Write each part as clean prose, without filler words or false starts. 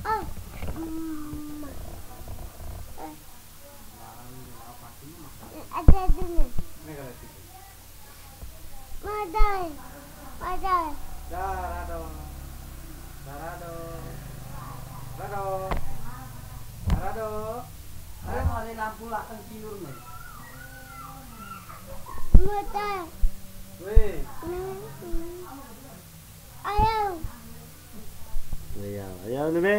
Oh, ada dulu. Madai, madai. Darado, darado, darado, darado. Ada ada lampu lah kan tidur nih. Madai. Weh. Ayo. Ayaw na ba?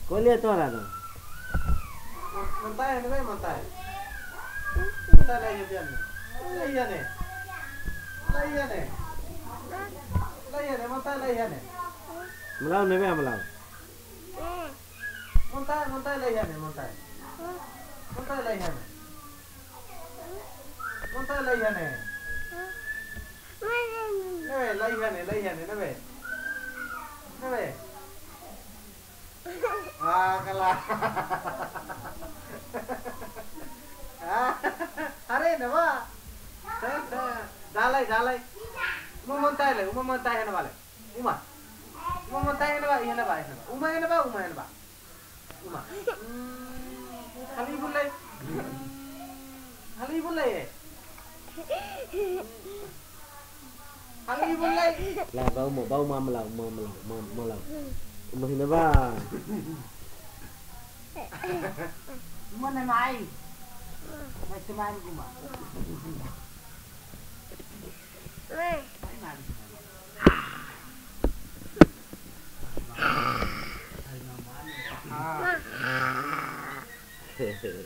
Kau lihat tu orang tu. Mantai ni weh mantai. Mantai lagi dia ni. Lagi ni. Lagi ni. Lagi ni mantai lagi ni. Melaw na ba melaw? Mantai mantai lagi ni mantai. Mantai lagi ni. Mantai lagi ni. Nebe lagi ni nebe. Nebe. Ah kalah. Are neba. Dalai. Uma mantai hen wale. Uma mantai hen ba hen ba. Uma hen ba. Uma. Hali bulai. Hali bulai. Lah bau ma melaw. Umah na ba? Mana mai? Macam mana kuma? Hehehe.